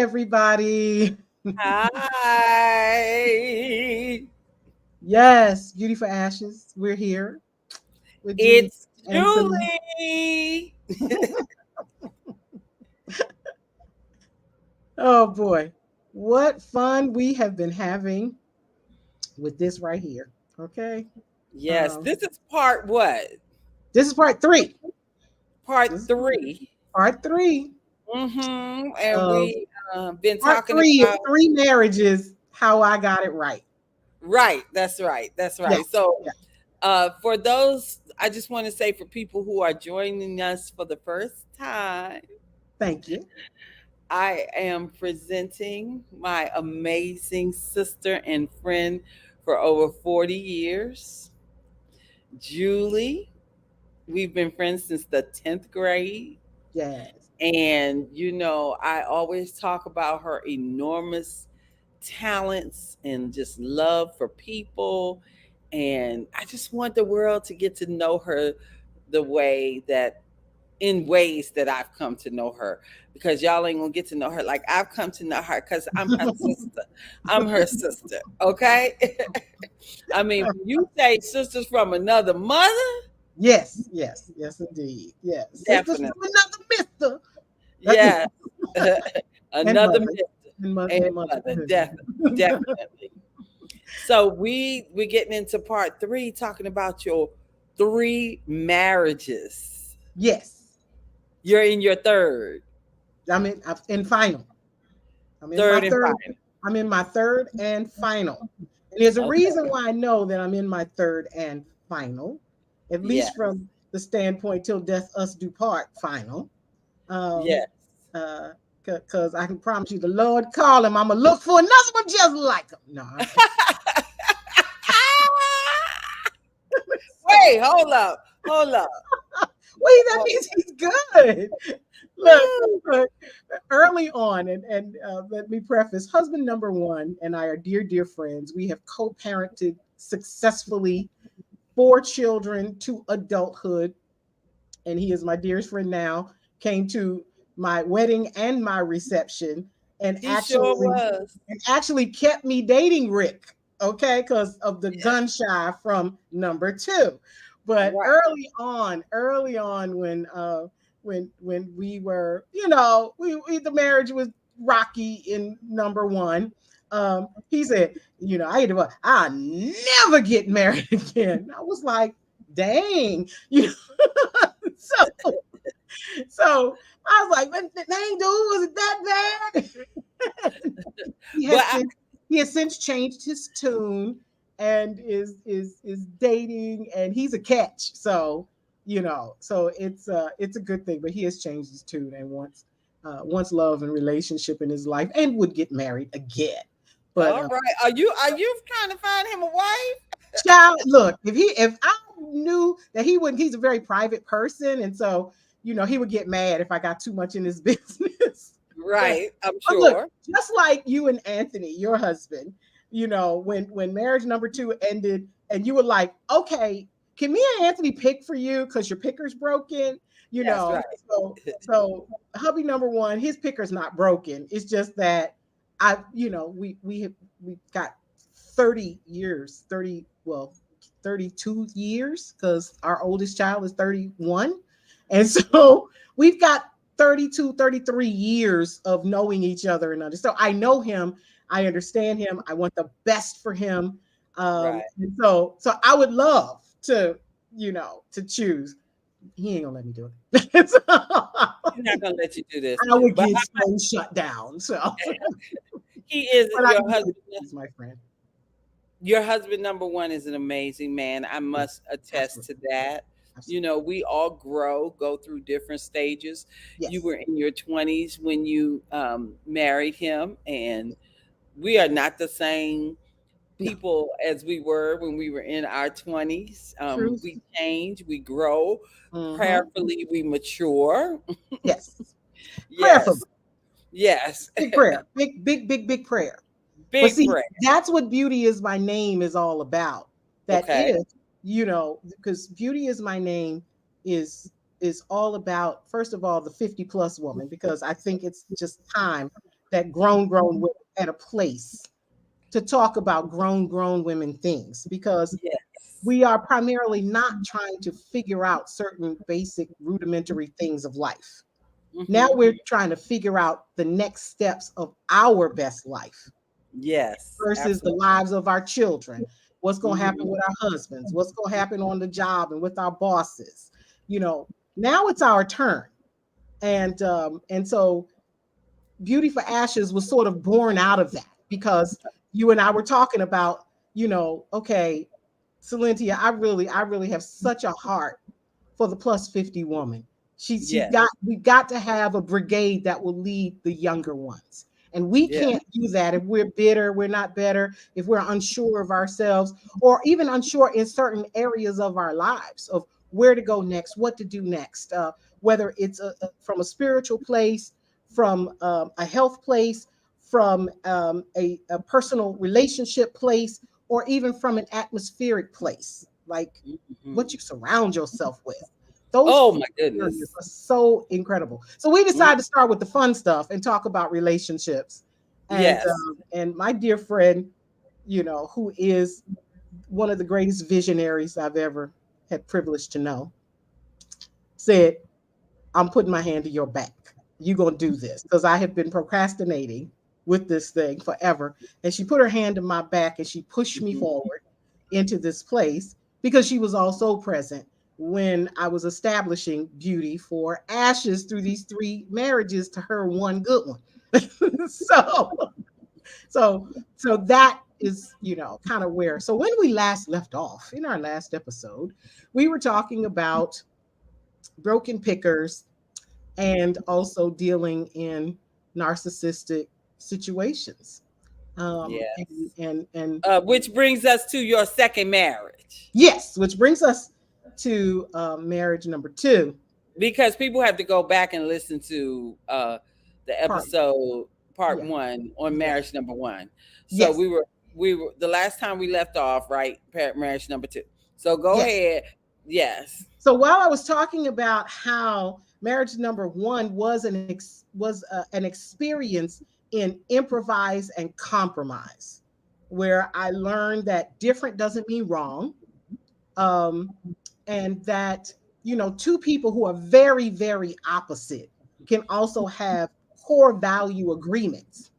everybody. Hi. Yes, Beauty for Ashes. We're here with Julie It's and Celine. Julie. Oh boy, what fun we have been having with this right here. Okay, Yes, um, this is part what? this is part three. Part This is 3. part three And of we been part talking three of about three marriages. How I got it right. right. That's right. That's right. Yes, So, yes. for those, I just want to say for people who are joining us for the first time, Thank you. I am presenting my amazing sister and friend for over 40 years, Julie. We've been friends since the 10th grade. Yes. And, I always talk about her enormous talents and just love for people. And I just want the world to get to know her the way that in ways that I've come to know her, because y'all ain't gonna get to know her like I've come to know her because I'm her sister. I'm her sister. Okay. I mean, when you say sisters from another mother, Yes, yes, yes, indeed. Yes, sisters from definitely. another mister. That's Yeah. and Another mother, mister and mother, and and mother. mother, definitely. So we're getting into part 3, talking about your 3 marriages. Yes, You're in your third, I'm in final. I'm in my third and third. final. I'm in my third and final. And there's a Okay. reason why I know that I'm in my third and final, at least Yes. from the standpoint till death us do part final. Um, Yes. uh, because I can promise you, the Lord call him. I'm gonna look for another one just like him. No, so, Wait, hold up. Hold up. wait, that Hold means he's good. Look, look, early on, and let me preface, husband number one and I are dear, dear friends. We have co-parented successfully 4 children to adulthood, and he is my dearest friend now. Came to my wedding and my reception, and He sure actually, was. kept me dating Rick. Okay, because of the Yes. gun shy from number two. But Right. early on, when we were, we the marriage was rocky in number one. He said, I never get married again. I was like, dang, so so I was like, dang, dude, was it that bad? he But has since he has since changed his tune and is dating, and he's a catch. So so it's a good thing. But he has changed his tune and wants love and relationship in his life and would get married again. But all right. Are you trying to find him a wife? child, look, if I knew that he wouldn't, he's a very private person, and so he would get mad if I got too much in his business. but Right, I'm but look, sure. just like you and Anthony, your husband, when marriage number two ended, and you were like, okay, can me and Anthony pick for you because your picker's broken, you That's know. right. So hubby number one, his picker's not broken. It's just that we've got 30 years, 32 years, because our oldest child is 31. And so we've got 32, 33 years of knowing each other and so I know him, I understand him, I want the best for him. Right. And so I would love to choose. He ain't gonna let me do it. So, He's not gonna let you do this. I would But get so shut down. So, he is but I your know husband. he's my friend. Your husband number one is an amazing man. I Yeah, must attest absolutely, to that. absolutely. We all go through different stages. You Yes. were in your 20s when you married him, and we are not the same No. people as we were when we were in our 20s. Truth. We change, we grow, Mm-hmm. prayerfully, we mature. Yes. Prayerfully. Yes, yes. Big prayer. Big, big, big, big prayer. But Big see, prayer. that's what Beauty is My Name is all about. That Okay. is, because Beauty is My Name is all about, first of all, the 50 plus woman, because I think it's just time that grown women at a place to talk about grown women things, because Yes. we are primarily not trying to figure out certain basic rudimentary things of life. Now Hmm. we're trying to figure out the next steps of our best life Yes, versus the absolutely. lives of our children. What's going to happen Hmm. with our husbands? What's going to happen on the job and with our bosses? You know, now it's our turn. And so Beauty for Ashes was sort of born out of that, because you and I were talking about, okay, Celintia, I really have such a heart for the plus 50 woman. Yes. We've got to have a brigade that will lead the younger ones. And we Yeah. can't do that if we're bitter, we're not better, if we're unsure of ourselves, or even unsure in certain areas of our lives of where to go next, what to do next, whether it's from a spiritual place, from a health place, from a personal relationship place, or even from an atmospheric place, like Hmm. what you surround yourself with. Those Oh four my areas goodness. are so incredible. So we Mm. decided to start with the fun stuff and talk about relationships. Yes. And my dear friend, who is one of the greatest visionaries I've ever had privilege to know, said, "I'm putting my hand to your back. You're gonna do this because I have been procrastinating with this thing forever." And she put her hand in my back and she pushed me Hmm. forward into this place because she was also present when I was establishing Beauty for Ashes through these three marriages to her one good one. So so that is, kind of where. So when we last left off in our last episode, we were talking about broken pickers and also dealing in narcissistic situations. And, Yes. and Which brings us to your second marriage, yes, which brings us to marriage number two, because people have to go back and listen to the part. episode part Yeah, one on yeah, marriage number one. So yes, we were the last time we left off, right? Marriage number two. So go yes. ahead. Yes. So while I was talking about how marriage number one was an experience in improvise and compromise, where I learned that different doesn't mean wrong, um, and that two people who are very very opposite can also have core value agreements,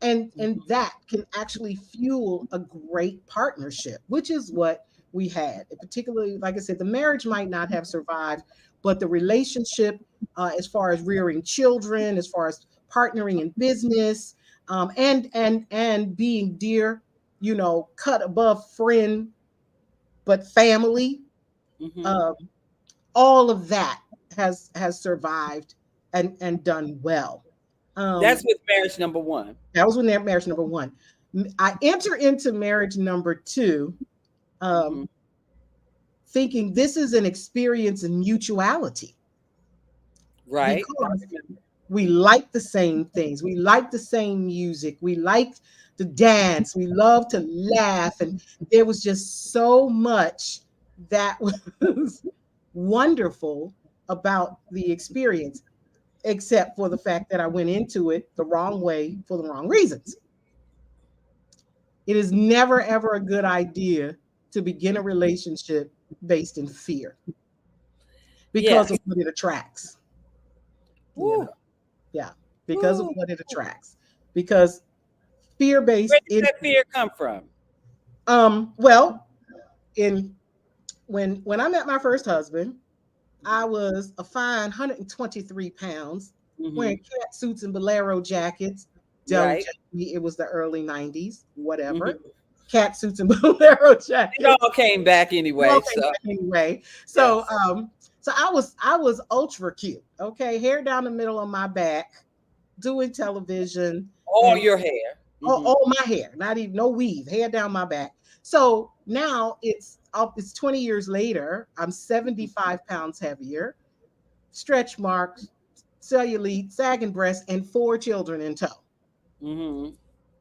and Mhm. that can actually fuel a great partnership, which is what we had. Particularly, like I said, the marriage might not have survived, but the relationship, as far as rearing children, as far as partnering in business, and being dear, cut above friend but family, Mhm. um, all of that has survived and done well. That's Um, with marriage number one. that was when their marriage number one. I enter into marriage number two, Mhm. um, thinking this is an experience in mutuality, Right. I because remember. we like the same things. We like the same music. We like to dance. We love to laugh. And there was just so much that was wonderful about the experience, except for the fact that I went into it the wrong way for the wrong reasons. It is never, ever a good idea to begin a relationship based in fear because Yes. of what it attracts. You know, Woo. yeah, because of Woo. what it attracts. Because fear Where based did in, that fear come from? well, in when I met my first husband, I was a fine 123 pounds, wearing Mhm. cat suits and bolero jackets. Don't Right. judge me, it was the early 90s, whatever. Mhm. Cat suits and bolero It jackets. all came back Well, anyway. okay, So back anyway. So yes. so I was ultra cute. Okay, hair down the middle of my back, doing television, All and your hair. Mhm. all my hair, not even no weave, hair down my back. So now it's up. It's 20 years later. I'm 75 pounds heavier, stretch marks, cellulite, sagging breasts, and 4 children in tow. Mhm.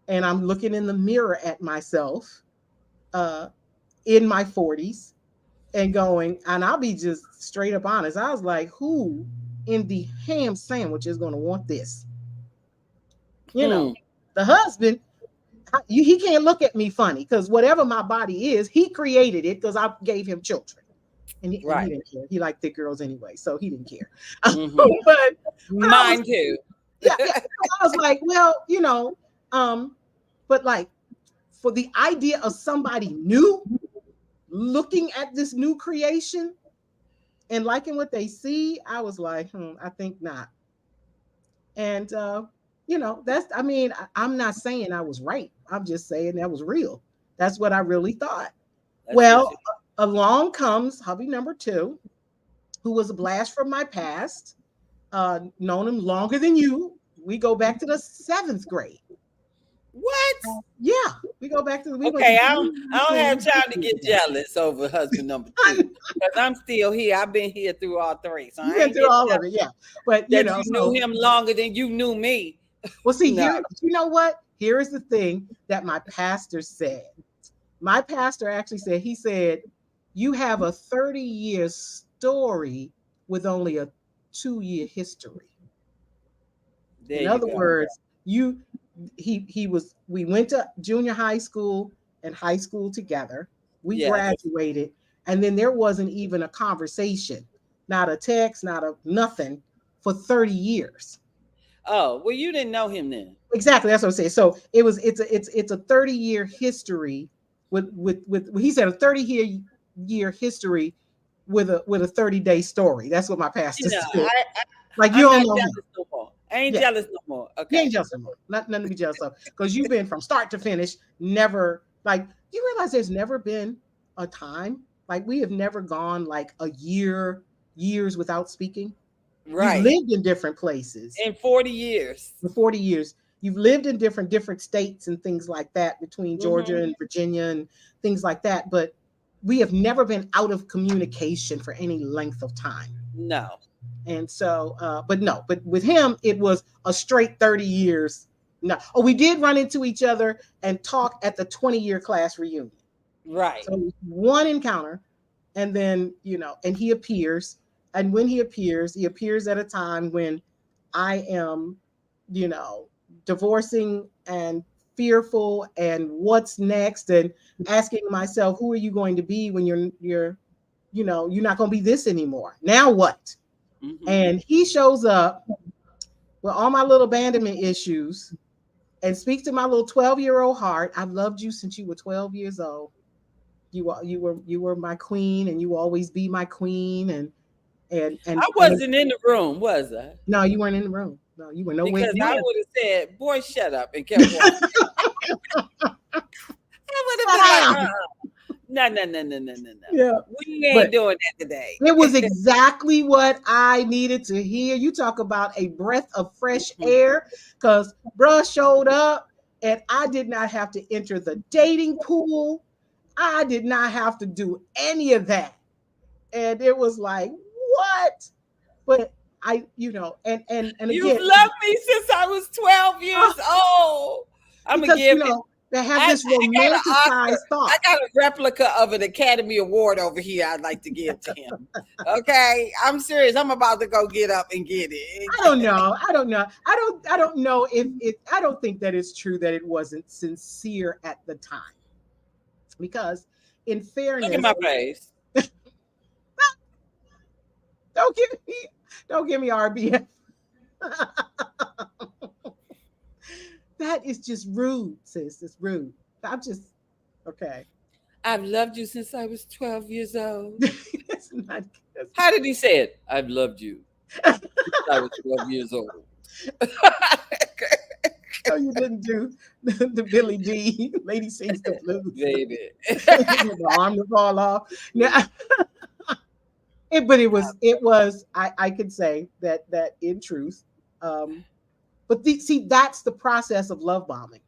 And I'm looking in the mirror at myself, uh, in my 40s, and going, and I'll be just straight up honest. I was like, who in the ham sandwich is going to want this? You know, the husband, he can't look at me funny because whatever my body is, he created it because I gave him children. And he didn't care. He liked thick girls anyway, so he didn't care. Mm-hmm. but Mine too. Yeah. I was like, well, you know, but like for the idea of somebody new looking at this new creation and liking what they see, I was like, I think not. And you know, I'm not saying I was right. I'm just saying that was real. That's what I really thought. Along comes hubby number 2, who was a blast from my past. Known him longer than you. We go back to the 7th grade. What? Yeah, we go back to the. Okay, I don't have time to get jealous over husband number 2 because I'm still here. I've been here through all 3, so you been through all of it, yeah. But you know, you knew him longer than you knew me. Well, see, here, you know what? Here is the thing that my pastor said. My pastor actually said, he said, you have a 30-year story with only a 2-year history. In other words, we went to junior high school and high school together. We graduated, and then there wasn't even a conversation, not a text, not a nothing for 30 years. Oh, well, you didn't know him then. Exactly, that's what I'm saying. So it's a 30-year history with he said a 30-year history with a 30-day story. That's what my pastor said. Like you don't know. No more. I ain't jealous no more. Okay. You ain't jealous no more. Nothing to be jealous of. Because you've been from start to finish, never, like, you realize there's never been a time, like we have never gone like a years without speaking. Right. You've lived in different places. In 40 years. For 40 years. You've lived in different states and things like that between Georgia and Virginia and things like that. But we have never been out of communication for any length of time. No. And so, but with him, it was a straight 30 years. No. Oh, we did run into each other and talk at the 20-year class reunion. Right. So one encounter, and then, you know, and he appears. And when he appears at a time when I am, you know, divorcing and fearful and what's next, and asking myself, who are you going to be when you're not going to be this anymore? Now what? Mm-hmm. And he shows up with all my little abandonment issues and speaks to my little 12-year-old heart. I've loved you since you were 12 years old. You were my queen, and you will always be my queen. And I wasn't in the room, was I? No, you weren't in the room. No, you were nowhere. Because I would have said, "Boy, shut up," and kept walking. I would have been like, No. Yeah. We ain't doing that today. It was exactly what I needed to hear. You talk about a breath of fresh air, because bruh showed up and I did not have to enter the dating pool. I did not have to do any of that. And it was like, what? But I, and again, you've loved me since I was 12 years old. I'm gonna give they have this romanticized thought. I got a replica of an Academy Award over here I'd like to give to him. Okay, I'm serious. I'm about to go get up and get it. I don't know. I don't know if I don't think that it's true that it wasn't sincere at the time. Because in fairness, look at my face. Don't give me RBF. That is just rude, sis. It's rude. I'm just okay. I've loved you since I was 12 years old. It's not good. How did he say it? I've loved you since I was 12 years old. No, you didn't do the Billy D. Lady Sings the Blues. Baby. The arm to fall off. Yeah. But it was. I could say that in truth. But that's the process of love bombing.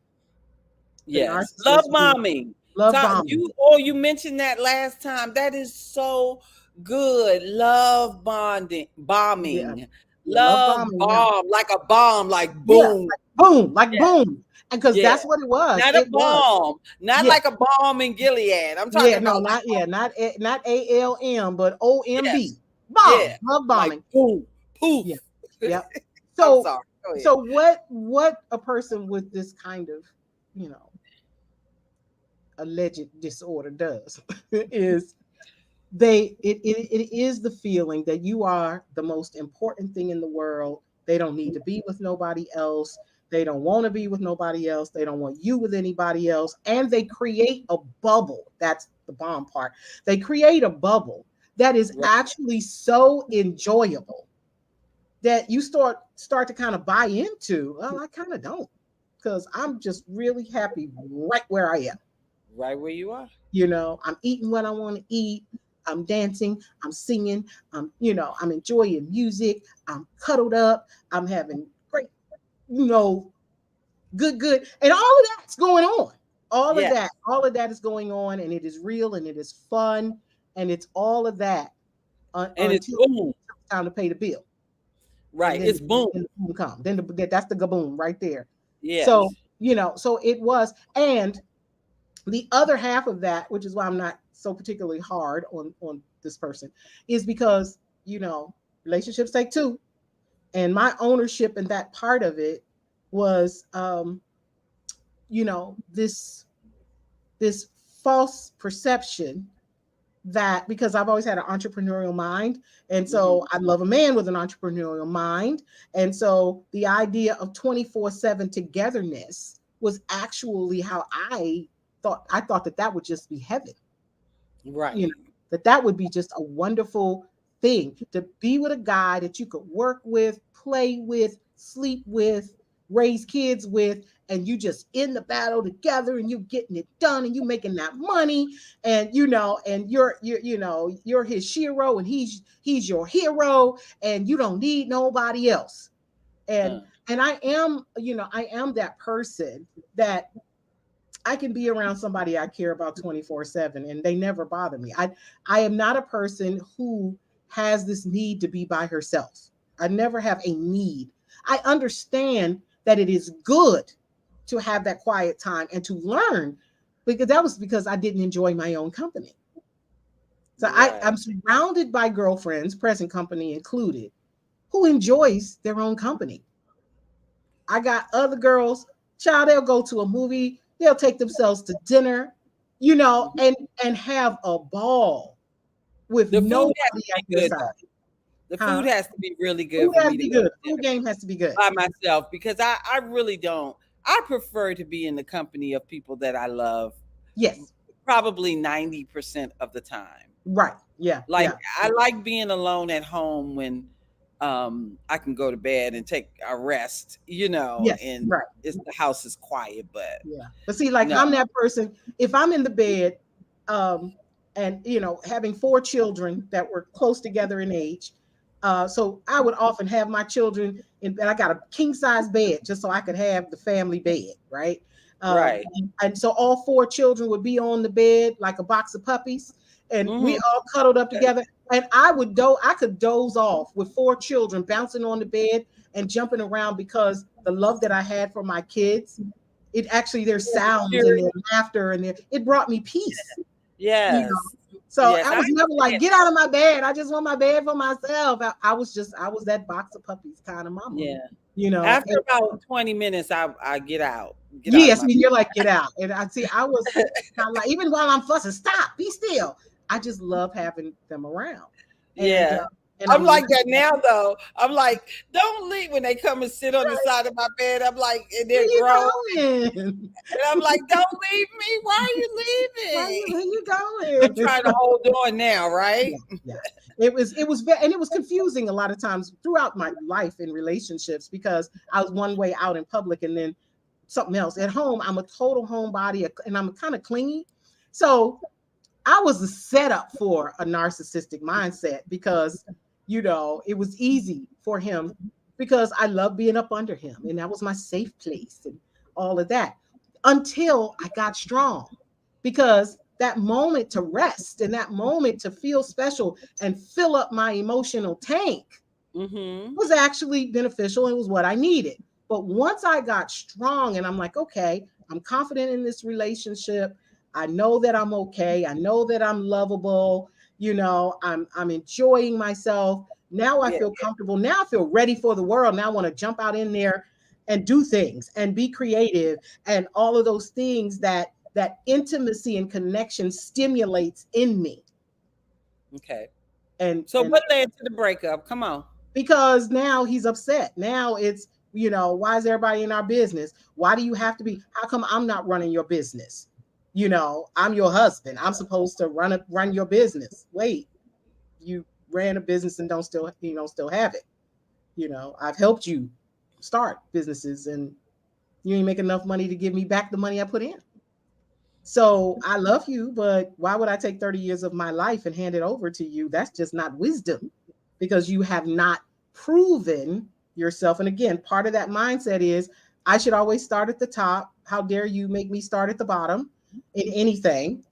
Yes, love bombing. Bombing. You mentioned that last time. That is so good. Love bombing. Yeah. Love bomb, like a bomb, like boom. Boom. Because that's what it was. Not a bomb. Not like a bomb in Gilead. I'm talking about not ALM, but OMB. Bomb. Yeah. Love bombing. Like boom. Poof. Yeah. So Go ahead. So what a person with this kind of, you know, alleged disorder does is it is the feeling that you are the most important thing in the world. They don't need to be with nobody else. They don't want to be with nobody else. They don't want you with anybody else. And they create a bubble. That's the bomb part. They create a bubble that is Right. actually so enjoyable that you start to kind of buy into. Well, I kind of don't, because I'm just really happy right where I am. Right where you are. You know, I'm eating what I want to eat. I'm dancing. I'm singing. I'm enjoying music. I'm cuddled up. I'm having great, you know, good. And all of that's going on. Yeah. All of that is going on, and it is real and it is fun. And it's all of that And it's until boom. it's time to pay the bill. And Right. then, It's boom. then the boom comes. That's the gaboom right there. So, Yes. so it was. And the other half of that, which is why I'm not so particularly hard on this person, is because, relationships take two. And my ownership in that part of it was, this false perception that, because I've always had an entrepreneurial mind, and Hmm. so I love a man with an entrepreneurial mind, and so the idea of 24/7 togetherness was actually how I thought that would just be heaven, you know, Right. that would be just a wonderful thing, to be with a guy that you could work with, play with, sleep with, raise kids with, and you just in the battle together, and you getting it done, and you making that money, and and you're his hero, and he's your hero, and you don't need nobody else. and Uh, and I am that person that I can be around somebody I care about 24/7, and they never bother me. I am not a person who has this need to be by herself. I never have a need. I understand that it is good to have that quiet time and to learn, because that was because I didn't enjoy my own company. So right. I'm surrounded by girlfriends, present company included, who enjoys their own company. I got other girls, child, they'll go to a movie, they'll take themselves to dinner, Mhm. and have a ball with The food has nobody to at be their good side. though. The food Huh? has to be really Food good for has me to to be go to good. Food dinner game has to be good. by myself because I really don't. I prefer to be in the company of people that I love Yes. probably 90% of the time. Right. Yeah. Like Yeah. I like being alone at home when I can go to bed and take a rest, Yes. and Right. the house is quiet, but Yeah. But see, like no. I'm that person. If I'm in the bed, um, and having four children that were close together in age, so I would often have my children and I got a king size bed just so I could have the family bed, right? Right. And so all four children would be on the bed like a box of puppies, and we Hmm. all cuddled up together. And I could doze off with four children bouncing on the bed and jumping around, because the love that I had for my kids, it actually, their sounds and their laughter and it brought me peace, you know. Yes. So Yes, I I was never like, understand. get out of my bed. I just want my bed for myself. I was that box of puppies kind of mama, Yeah. you know. After about 20 minutes, I get out of Yes, my and you're like, get out. And I see, I was kind of like, even while I'm fussing, stop, be still. I just love having them around, and Yeah. I'm I'm like that now though. I'm like, don't leave when they come and sit on the side of my bed. I'm like, and where they're you grown. going? And I'm like, don't leave me. Why are you Where leaving? you I'm going? trying to hold on now, right? Yeah, yeah. It was confusing a lot of times throughout my life in relationships, because I was one way out in public and then something else at home. I'm a total homebody, and I'm kind of clingy. So I was a setup for a narcissistic mindset, because it was easy for him, because I love being up under him, and that was my safe place and all of that, until I got strong, because that moment to rest and that moment to feel special and fill up my emotional tank Mm-hmm. was actually beneficial. It was what I needed. But once I got strong and I'm like, okay, I'm confident in this relationship. I know that I'm okay. I know that I'm lovable. I'm enjoying myself. Now I Yeah. feel comfortable. Now I feel ready for the world. Now I want to jump out in there and do things and be creative and all of those things that intimacy and connection stimulates in me. Okay. So And what led to the breakup? Come on. because now he's upset. Now it's, why is everybody in our business? Why do you have to be? How come I'm not running your business? I'm your husband. I'm supposed to run your business. Wait, you ran a business and don't still have it. I've helped you start businesses and you ain't make enough money to give me back the money I put in. So I love you, but why would I take 30 years of my life and hand it over to you? That's just not wisdom because you have not proven yourself. And again, part of that mindset is I should always start at the top. How dare you make me start at the bottom in anything,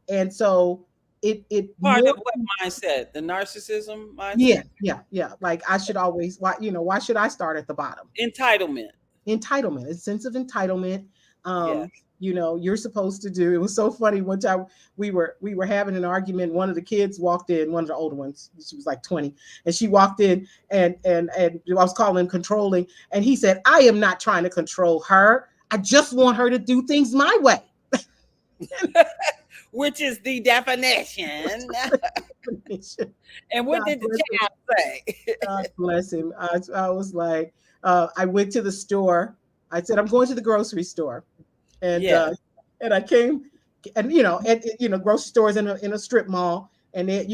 And so it Part more of what mindset? The narcissism yeah, mindset? yeah. Like I should always why should I start at the bottom? Entitlement. Entitlement, a sense of entitlement. Yes. You're supposed to do. It was so funny. One time we were having an argument. One of the kids walked in, one of the older ones. She was like 20, and she walked in and I was calling him controlling, and he said, "I am not trying to control her. I just want her to do things my way." Which is the definition. And what God did the bless him. child say? God bless him. I was like, I went to the store. I said, I'm going to the grocery store. And Yeah. and I came and grocery stores in a strip mall. And there,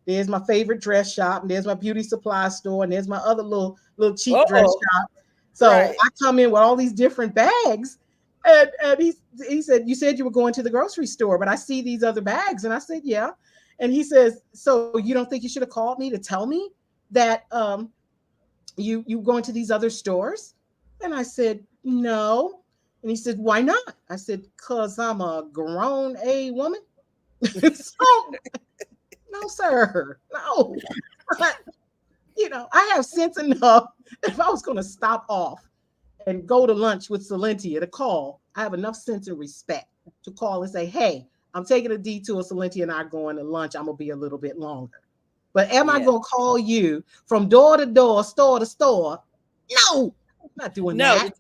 there's my favorite dress shop, and there's my beauty supply store, and there's my other little cheap dress Oh, shop. So right. I come in with all these different bags. And he said, you said you were going to the grocery store, but I see these other bags. And I said, yeah. And he says, so you don't think you should have called me to tell me that you going to these other stores? And I said, no. And he said, why not? I said, because I'm a grown A woman. So, no, sir. No. But, I have sense enough. If I was going to stop off and go to lunch with Salentia to call, I have enough sense and respect to call and say, hey, I'm taking a detour. Salentia and I are going to lunch. I'm going to be a little bit longer. But am I Yeah. going to call you from door to door, store to store? No, I'm not doing No, that.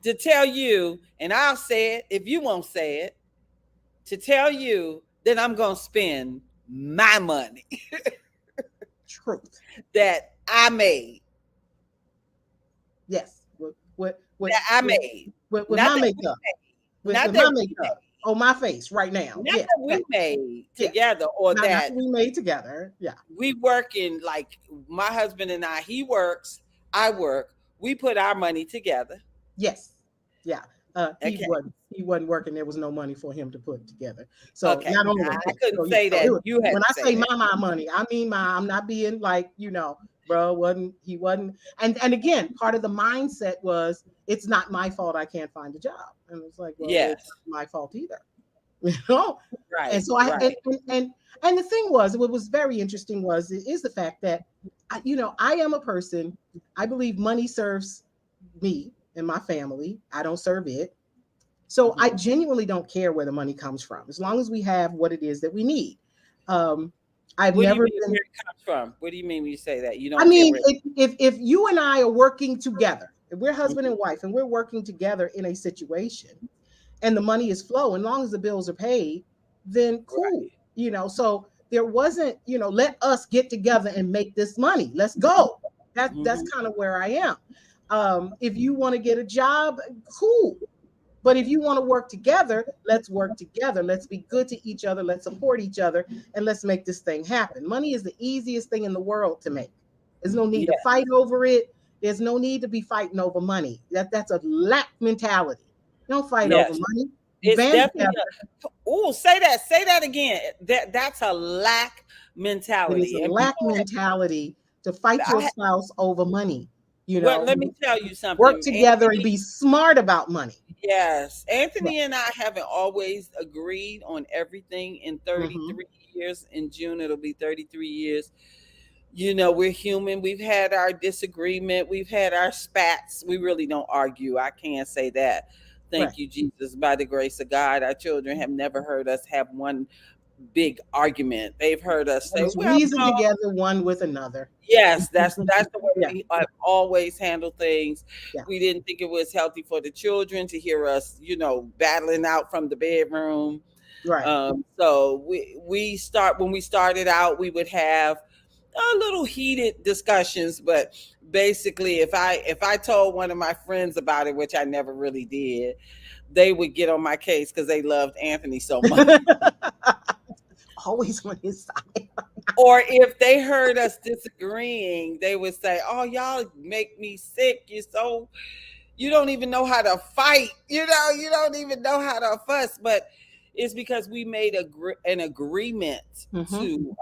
to tell you, and I'll say it if you won't say it, to tell you that I'm gonna spend my money Truth. that I made. Yes. That I made. With Not my that we makeup. made. Not With my that we made. makeup on my face right now. Not Yeah. that we made Yeah. together or Not that we made together. Yeah. we working like my husband and I, he works, I work, we put our money together. Yes. Yeah. He Okay. wasn't working. There was no money for him to put together. So Okay. not only I couldn't say so that. You had when to I say say that. my money, I mean I'm not being like, bro, he wasn't. And again, part of the mindset was it's not my fault I can't find a job. And it's like, well, it's Yes. not my fault either. you know and Right. so Right. and the thing was, what was very interesting is the fact that I am a person. I believe money serves me and my family. I don't serve it. So I genuinely don't care where the money comes from, as long as we have what it is that we need. um I've What do you never mean been. where it comes from? What do you mean when you say that? You I don't care mean, where if you and I are working together, if we're husband Mhm. and wife and we're working together in a situation and the money is flowing, as long as the bills are paid, then cool. Right. So there wasn't, let us get together and make this money. Let's go. That's Mhm. kind of where I am. If you want to get a job, cool. But if you want to work together, let's work together. Let's be good to each other. Let's support each other, and let's make this thing happen. Money is the easiest thing in the world to make. There's no need to Yeah. fight over it. There's no need to be fighting over money. That's a lack mentality. Don't fight over Yes. money. It's Band definitely together. oh, say that. Say that again. That's a lack It is a mentality. And lack people mentality to fight your I spouse over money. well, let me tell you Work something. together and be smart about money. Yes, Right. Anthony and I haven't always agreed on everything in Mm-hmm. 33 years. In June, it'll be 33 years. We're human. We've had our disagreement. We've had our spats. We really don't argue. I can't say that. Right. Thank you, Jesus. By the grace of God, our children have never heard us have one. big argument. They've heard us say, Let's "Well, reason no, together one with another. yes, that's the way Yeah, we have always handled things. yeah, We didn't think it was healthy for the children to hear us, battling out from the bedroom. right. So when we started out, we would have a little heated discussions, but basically, if I told one of my friends about it, which I never really did, they would get on my case because they loved Anthony so much. Always on his side. Or if they heard us disagreeing, they would say, "Oh, y'all make me sick. You don't even know how to fight. You don't even know how to fuss." But it's because we made an agreement Mhm.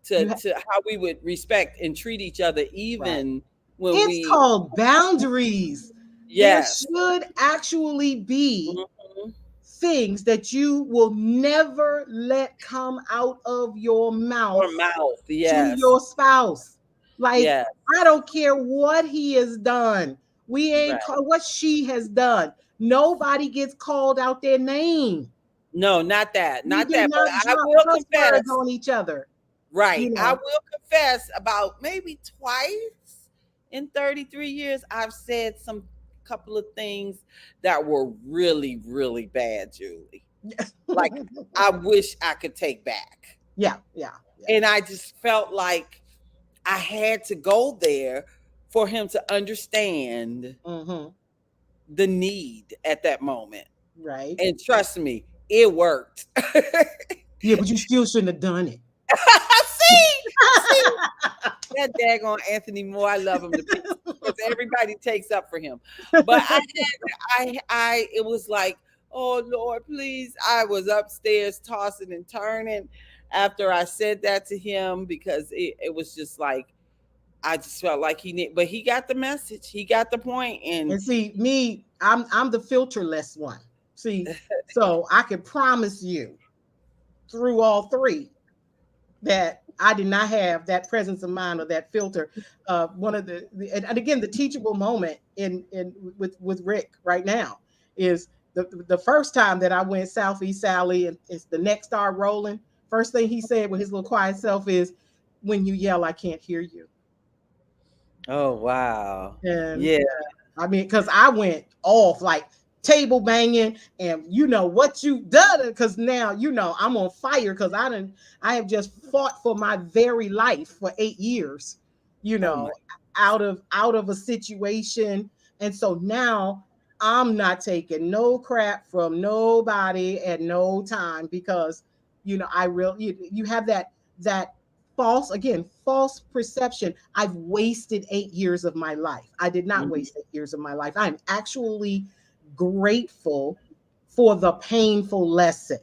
to You ha- how we would respect and treat each other, right. even when It's we called boundaries. There yes. should actually be Mhm. things that you will never let come out of your Or mouth mouth, to yes, your spouse. Like, yes, I don't care what he has done. We ain't right. call what she has done. Nobody gets called out their name. No, not that, We not do that. But not I drop will cuss words confess. on each other, Right. you I know. will confess about maybe twice in 33 years, I've said some couple of things that were really, really bad, Julie. Like, I wish I could take back. Yeah, yeah, yeah. And I just felt like I had to go there for him to understand Hmm. the need at that moment. Right. And trust me, it worked. Yeah, but you still shouldn't have done it. See, that daggone Anthony Moore, I love him to pieces because everybody takes up for him. But it was like, oh Lord, please. I was upstairs tossing and turning after I said that to him because it was just like, I just felt like but he got the message. He got the point. And And see, me, I'm the filterless one. See, so I can promise you through all three that I did not have that presence of mind or that filter. One of and again, the teachable moment in with Rick right now is the first time that I went Southeast Sally and it's the next start rolling. First thing he said with his little quiet self is, "When you yell, I can't hear you." oh wow. And Yeah. I mean, because I went off like table banging, and you know what you done, because now you know I'm on fire because I have just fought for my very life for 8 years, you Oh my. know, out of a situation. And so now I'm not taking no crap from nobody at no time because I really you have that false perception. I've wasted 8 years of my life. I did not Mhm. waste 8 years of my life. I'm actually grateful for the painful lesson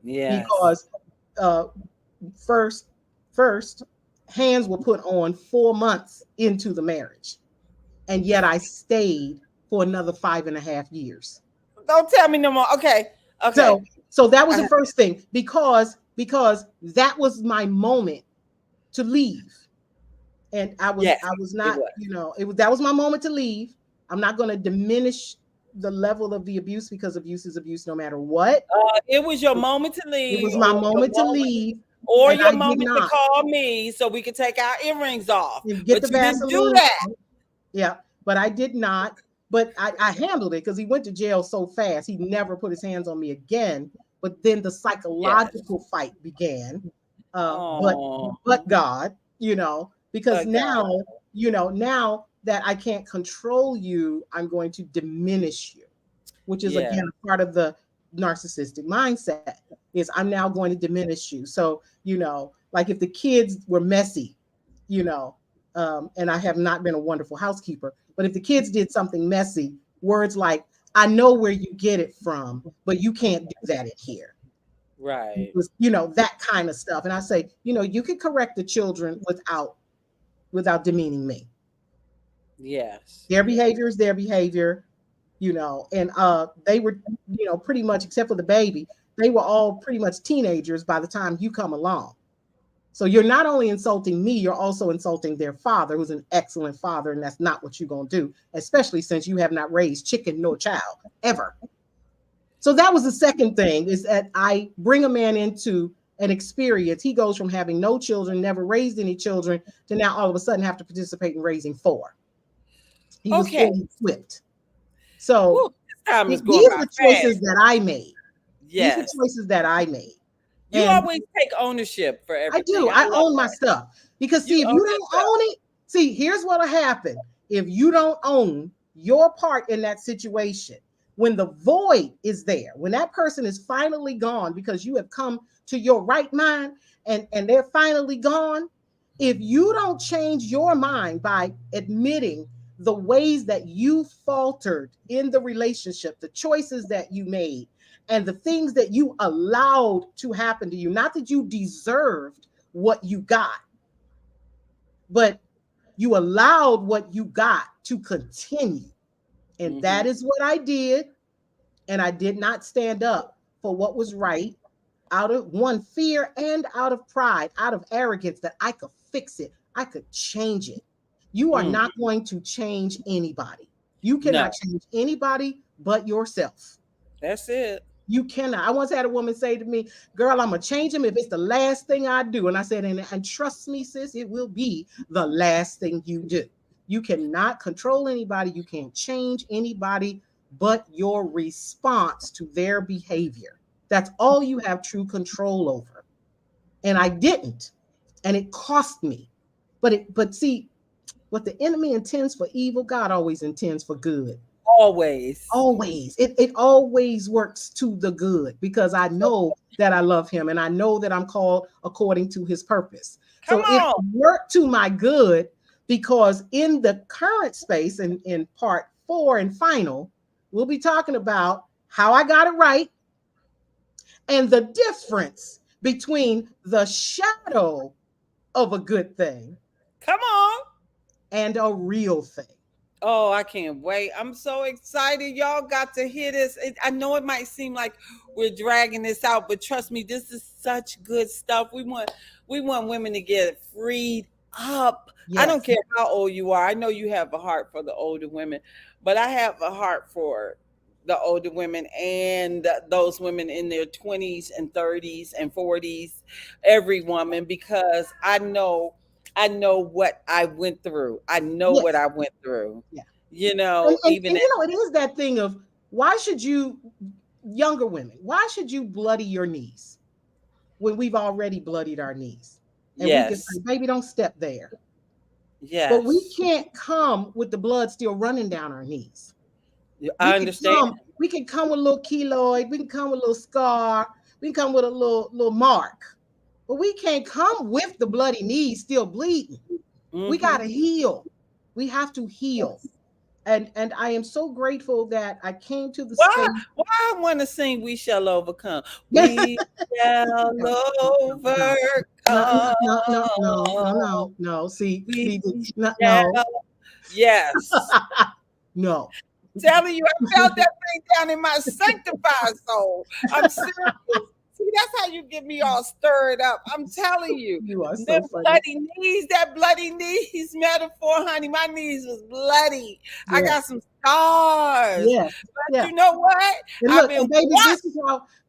Yes. because uh, first, first, hands were put on 4 months into the marriage, and yet I stayed for another 5.5 years. Don't tell me no more. Okay. Okay. So, so that was I the first thing because that was my moment to leave. And Yes, I was it not, was. that was my moment to leave. I'm not going to diminish the level of the abuse because abuse is abuse no matter what. It was your moment to It leave, was my moment to leave, or and your I did moment to not. call me so we could take our earrings off. And get the But you didn't do Vaseline. that. Yeah, but I did not. But I handled it because he went to jail so fast. He never put his hands on me again. But then the Yes. psychological fight began. But Oh, God, because but God. now that I can't control you, I'm going to diminish you, which is Yeah. again a part of the narcissistic mindset. Is I'm now going to diminish you. So like if the kids were messy, you know, and I have not been a wonderful housekeeper, but if the kids did something messy, words like, "I know where you get it from, but you can't do that in here." Right. That kind of stuff. And I say, you can correct the children without demeaning me. Yes. Their behavior is their behavior, and they were, pretty much except for the baby, they were all pretty much teenagers by the time you come along. So you're not only insulting me, you're also insulting their father, who's an excellent father, and that's not what you're going to do, especially since you have not raised chicken nor child ever. So that was the second thing, is that I bring a man into an experience. He goes from having no children, never raised any children, to now all of a sudden have to participate in raising four. He was Okay. fully equipped. So Woo, this time is going these are by the choices fast. that I made. These are Yes. choices that I made. You And always take ownership for I everything. do. I I love own my that. stuff. Because You see, if own you don't yourself. own it, see, here's what'll happen. If you don't own your part in that situation, when the void is there, when that person is finally gone because you have come to your right mind and they're finally gone, if you don't change your mind by admitting the ways that you faltered in the relationship, the choices that you made, and the things that you allowed to happen to you, not that you deserved what you got, but you allowed what you got to continue. And that Mm-hmm. is what I did. And I did not stand up for what was right, out of one fear and out of pride, out of arrogance that I could fix it, I could change it. You are Mm. not going to change anybody. You cannot No, change anybody but yourself. that's it. You cannot. I once had a woman say to me, "Girl, I'm gonna change him if it's the last thing I do." And I said, and trust me, sis, it will be the last thing you do. You cannot control anybody, you can't change anybody but your response to their behavior. That's all you have true control over. And I didn't. And it cost me. But see, what the enemy intends for evil, God always intends for good. Always. Always. It always works to the good because I know that I love him and I know that I'm called according to his purpose. Come So it on. worked to my good because in the current space, in part 4 and final, we'll be talking about how I got it right and the difference between the shadow of a good thing Come on. and a real thing. Oh, I can't wait. I'm so excited. Y'all got to hear this. I know it might seem like we're dragging this out, but trust me, this is such good stuff. We want women to get freed up. I don't Yes. care how old you are. I know you have a heart for the older women, but I have a heart for the older women and those women in their 20s and 30s and 40s, every woman, because I know what I went through. I know what Yes. I went through. Yeah. You And, know, and, even and you know, it is that thing of why should you, younger women, why should you bloody your knees when we've already bloodied our knees? And we can say, yes, baby, don't step there. But we yes, can't come with the blood still running down our knees. We I can understand. come with a little keloid, we can come with a little scar, we can come with a little mark. But we can't come with the bloody knees still bleeding. We Hmm. gotta heal. We have to heal. And I am so grateful that I came to the Why? space. Why I want to sing "We Shall Overcome"? No, We shall no, no, overcome. no, no, no, no, no, no. We No, no, shall. Yes. no. Telling you, I felt that thing down in my sanctified soul. I'm serious. See, that's how you get me all stirred up. I'm telling you, You are them so funny. bloody knees, that bloody knees metaphor, honey. My knees was bloody. I got Yes, some scars. yes, But yeah. you know what? And I've look, been and baby, washed.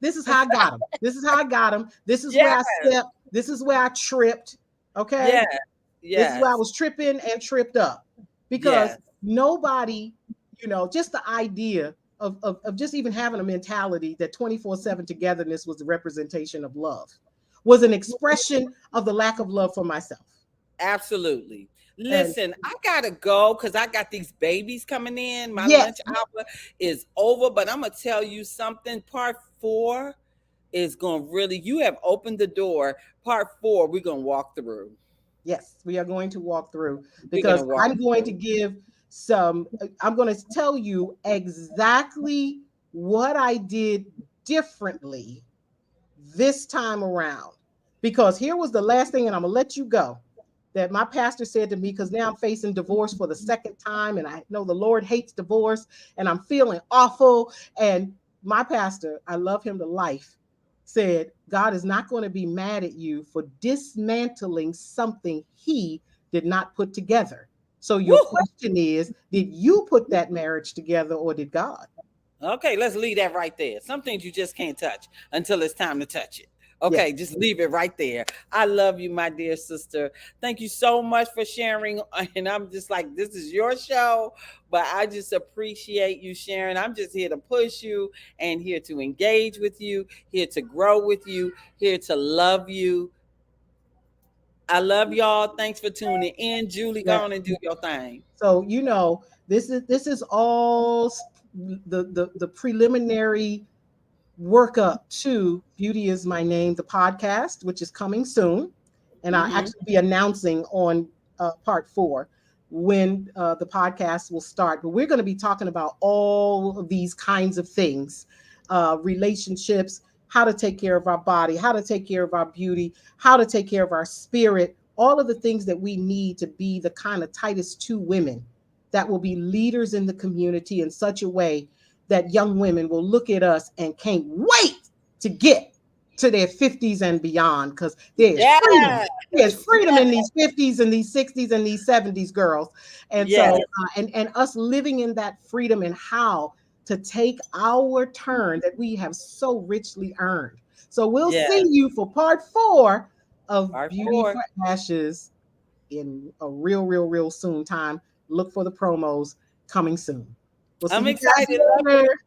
this is how I got him. This is how I got him. This is where Yes, I stepped. This is where I tripped. Okay. yes, This is where I yes, was tripping and tripped up because yes. nobody, just the idea of just even having a mentality that 24/7 togetherness was the representation of love was an expression of the lack of love for myself. Absolutely. And Listen, I gotta go because I got these babies coming in. My yes, lunch hour is over, but I'm gonna tell you something. Part 4 is gonna really, you have opened the door. Part 4, we're gonna walk through. yes, we are going to walk through We're gonna because walk I'm going to through. give I'm going to tell you exactly what I did differently this time around. Because here was the last thing, and I'm going to let you go, that my pastor said to me, because now I'm facing divorce for the second time, and I know the Lord hates divorce, and I'm feeling awful. And my pastor, I love him to life, said, God is not going to be mad at you for dismantling something he did not put together. So your Woo! question is, did you put that marriage together or did God? Okay, let's leave that right there. Some things you just can't touch until it's time to touch it. Yeah. Okay, just leave it right there. I love you, my dear sister. Thank you so much for sharing. And I'm just like, this is your show, but I just appreciate you sharing. I'm just here to push you and here to engage with you, here to grow with you, here to love you. I love y'all. Thanks for tuning in. Julie, go Yeah. on and do your thing. So this is all the preliminary workup to Beauty is My Name, the podcast, which is coming soon. And I'll Mm-hmm. actually be announcing on part 4 when the podcast will start. But we're going to be talking about all of these kinds of things, relationships, how to take care of our body, how to take care of our beauty, how to take care of our spirit, all of the things that we need to be the kind of Titus 2 women that will be leaders in the community in such a way that young women will look at us and can't wait to get to their 50s and beyond, because there's freedom. Yes. There's freedom in Yes. these 50s and these 60s and these 70s, girls. And so, Yes. and us living in that freedom and how to take our turn that we have so richly earned. So we'll see Yes. you for part 4 of Part Beauty 4. for Ashes in a real soon time. Look for the promos coming soon. We'll see I'm you guys excited. Love you. later.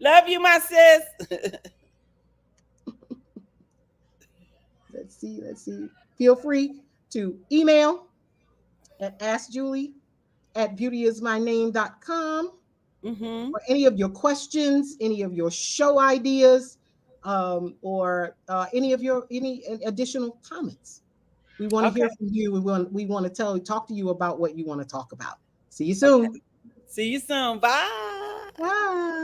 Love you, my sis. Let's see. Feel free to email at askjulie@beautyismyname.com Mm-hmm. for any of your questions, any of your show ideas, or any additional comments. We want to Okay. hear from you. We want to talk to you about what you want to talk about. See you Okay. soon. See you soon. Bye. Bye.